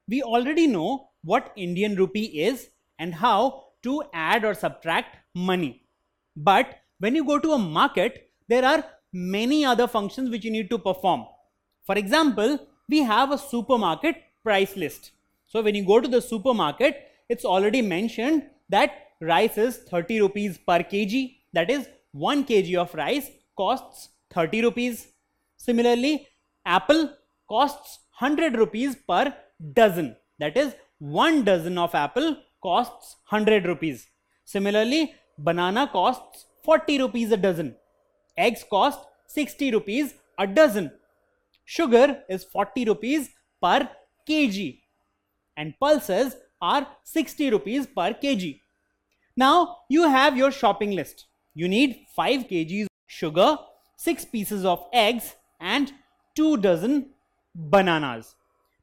we already know what Indian rupee is and how to add or subtract money. But when you go to a market, there are many other functions which you need to perform. For example, we have a supermarket price list. So when you go to the supermarket, it's already mentioned that rice is 30 rupees per kg. That is 1 kg of rice costs 30 rupees. Similarly, apple costs 100 rupees per dozen. That is 1 dozen of apple costs 100 rupees. Similarly, banana costs 40 rupees a dozen. Eggs cost 60 rupees a dozen. Sugar is 40 rupees per kg. And pulses are 60 rupees per kg. Now you have your shopping list. You need 5 kgs sugar, 6 pieces of eggs and 2 dozen bananas.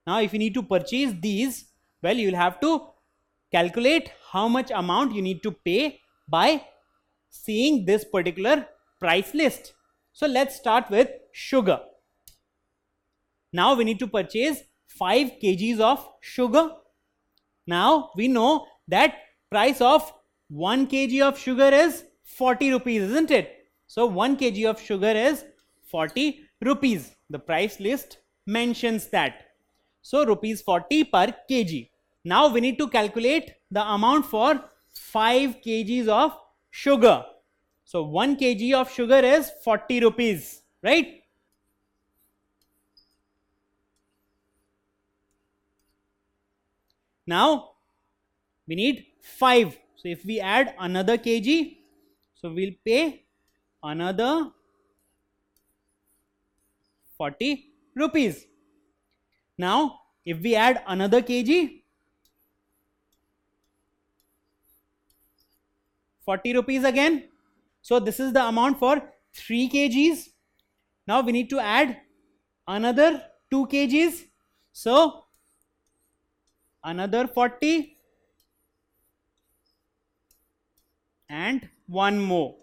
Now if you need to purchase these, well, you'll have to calculate how much amount you need to pay by seeing this particular price list. So let's start with sugar. Now we need to purchase 5 kgs of sugar. Now we know that price of 1 kg of sugar is 40 rupees, isn't it? So 1 kg of sugar is 40 rupees. The price list mentions that. So rupees 40 per kg. Now we need to calculate the amount for 5 kgs of sugar. So 1 kg of sugar is 40 rupees, right? Now we need 5. So if we add another kg, so we'll pay another 40 rupees. Now if we add another kg, 40 rupees again. So this is the amount for 3 kgs. Now we need to add another 2 kgs. So another 40 and one more.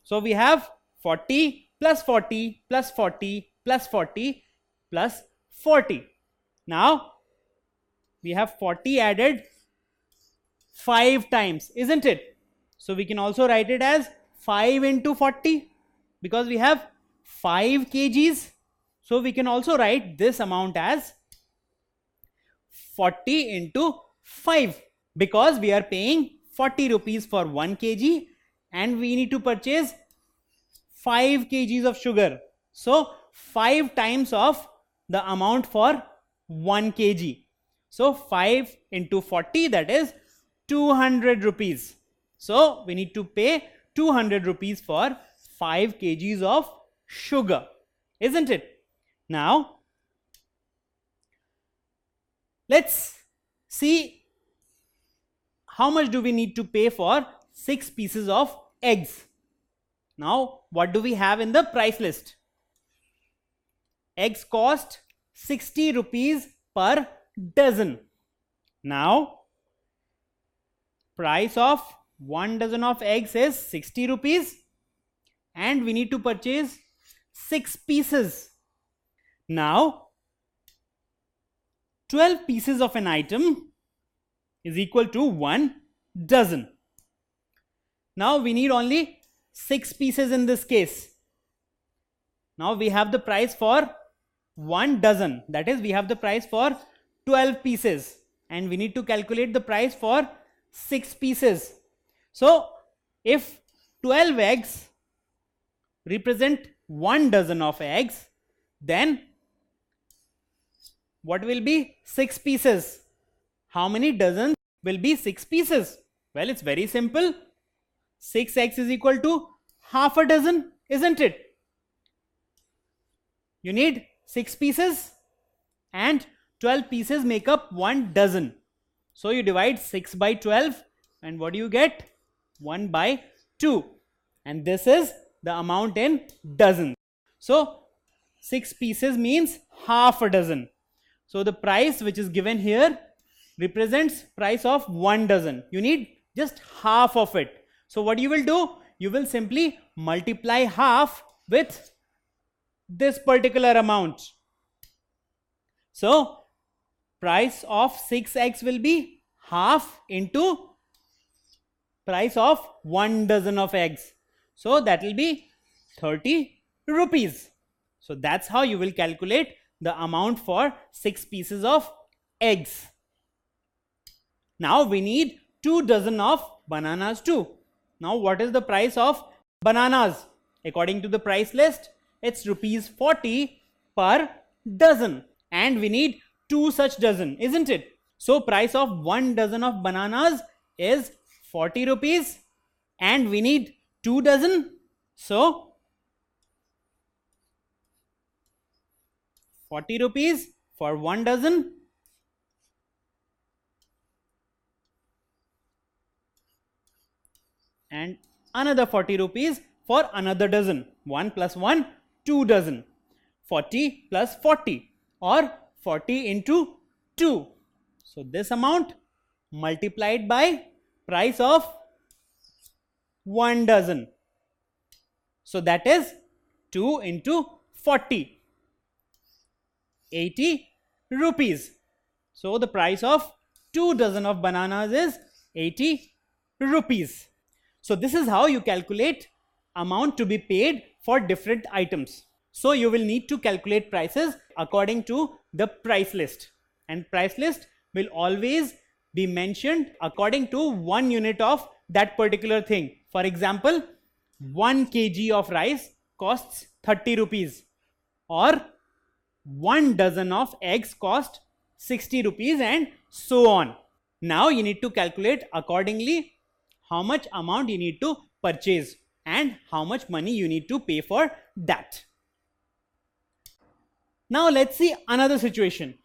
So we have 40 plus 40 plus 40 plus 40 plus 40. Now we have 40 added 5 times, isn't it? So we can also write it as 5 into 40 because we have 5 kgs. So we can also write this amount as 40 into 5 because we are paying 40 rupees for 1 kg and we need to purchase 5 kgs of sugar. So 5 times of the amount for 1 kg. So 5 into 40, that is 200 rupees. So we need to pay 200 rupees for 5 kgs of sugar, isn't it? Now let's see how much do we need to pay for 6 pieces of eggs. Now what do we have in the price list? Eggs cost 60 rupees per dozen. Now price of 1 dozen of eggs is 60 rupees and we need to purchase 6 pieces. Now 12 pieces of an item is equal to 1 dozen. Now we need only 6 pieces in this case. Now we have the price for 1 dozen, that is we have the price for 12 pieces and we need to calculate the price for 6 pieces. So if 12 eggs represent 1 dozen of eggs, then what will be 6 pieces? How many dozens will be 6 pieces? Well, it's very simple. 6 eggs is equal to half a dozen, isn't it? You need 6 pieces and 12 pieces make up 1 dozen. So you divide 6 by 12 and what do you get? 1 by 2. And this is the amount in dozens. So 6 pieces means half a dozen. So the price which is given here represents price of 1 dozen. You need just half of it. So what you will do? You will simply multiply half with this particular amount. So price of 6 eggs will be half into price of 1 dozen of eggs. So that will be 30 rupees. So that's how you will calculate the amount for 6 pieces of eggs. Now we need 2 dozen of bananas too. Now what is the price of bananas? According to the price list, it's rupees 40 per dozen, and we need 2 such dozen, isn't it? So price of 1 dozen of bananas is 40 rupees and we need 2 dozen. So 40 rupees for 1 dozen and another 40 rupees for another dozen. 1 plus 1, 2 dozen. 40 plus 40 or 40 into 2. So this amount multiplied by price of 1 dozen. So that is 2 into 40. 80 rupees. So the price of 2 dozen of bananas is 80 rupees. So this is how you calculate amount to be paid for different items. So you will need to calculate prices according to the price list, and price list will always be mentioned according to 1 unit of that particular thing. For example, 1 kg of rice costs 30 rupees or 1 dozen of eggs cost 60 rupees and so on. Now you need to calculate accordingly how much amount you need to purchase and how much money you need to pay for that. Now let's see another situation.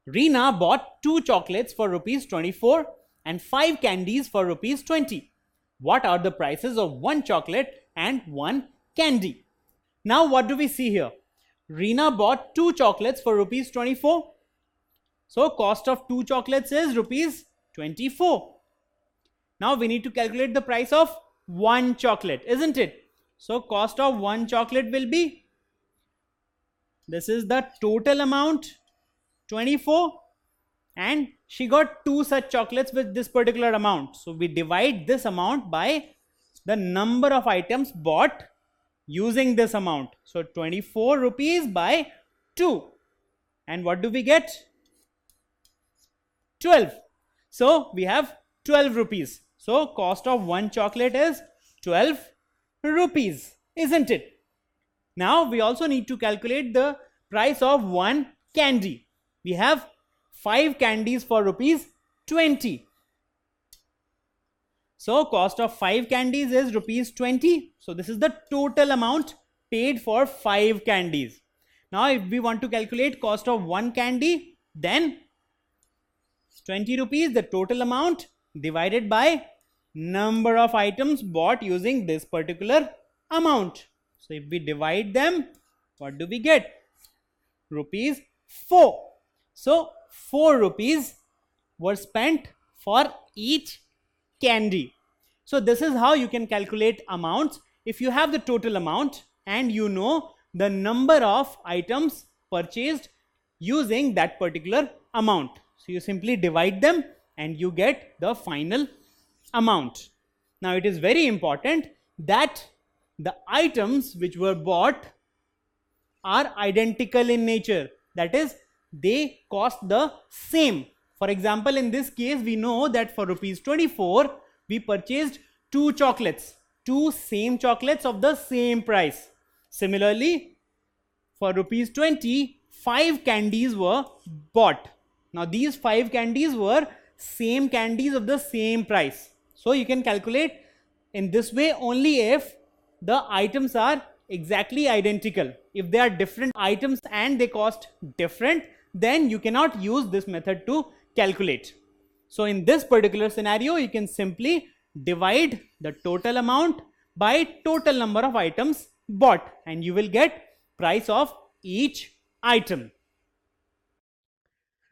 Reena bought 2 chocolates for rupees 24 and 5 candies for rupees 20. What are the prices of 1 chocolate and 1 candy? Now what do we see here? Reena bought 2 chocolates for rupees 24. So cost of 2 chocolates is rupees 24. Now we need to calculate the price of 1 chocolate, isn't it? So cost of 1 chocolate will be, this is the total amount 24, and she got 2 such chocolates with this particular amount. So we divide this amount by the number of items bought using this amount. So 24 rupees by 2, and what do we get? 12. So we have 12 rupees. So cost of 1 chocolate is 12 rupees, isn't it? Now we also need to calculate the price of 1 candy. We have 5 candies for rupees 20. So cost of 5 candies is rupees 20. So this is the total amount paid for 5 candies. Now if we want to calculate cost of 1 candy, then 20 rupees, the total amount, divided by number of items bought using this particular amount. So if we divide them, what do we get? Rupees 4. So 4 rupees were spent for each candy. So this is how you can calculate amounts. If you have the total amount and you know the number of items purchased using that particular amount, so you simply divide them and you get the final amount. Now it is very important that the items which were bought are identical in nature. That is, they cost the same. For example, in this case, we know that for rupees 24, we purchased 2 chocolates, 2 same chocolates of the same price. Similarly, for rupees 20, 5 candies were bought. Now these 5 candies were same candies of the same price. So you can calculate in this way only if the items are exactly identical. If they are different items and they cost different, then you cannot use this method to calculate. So in this particular scenario, you can simply divide the total amount by total number of items bought and you will get price of each item.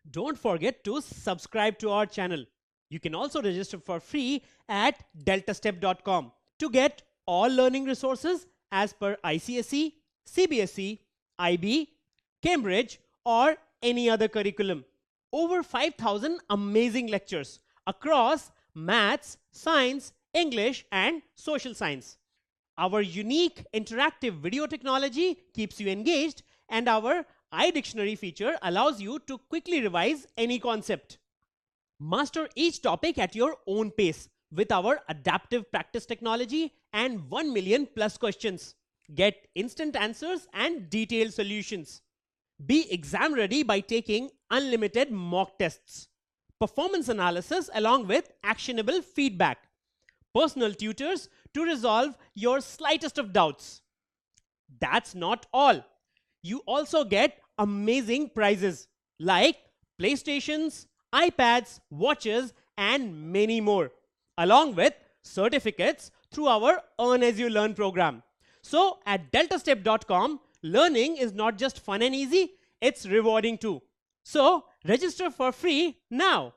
Don't forget to subscribe to our channel. You can also register for free at deltastep.com to get all learning resources as per ICSE, CBSE, IB, Cambridge or any other curriculum. Over 5,000 amazing lectures across maths, science, English, and social science. Our unique interactive video technology keeps you engaged, and our iDictionary feature allows you to quickly revise any concept. Master each topic at your own pace with our adaptive practice technology and 1 million plus questions. Get instant answers and detailed solutions. Be exam ready by taking unlimited mock tests, performance analysis along with actionable feedback, personal tutors to resolve your slightest of doubts. That's not all. You also get amazing prizes like PlayStations, iPads, watches, and many more, along with certificates through our Earn As You Learn program. So at deltastep.com, learning is not just fun and easy, it's rewarding too. So register for free now.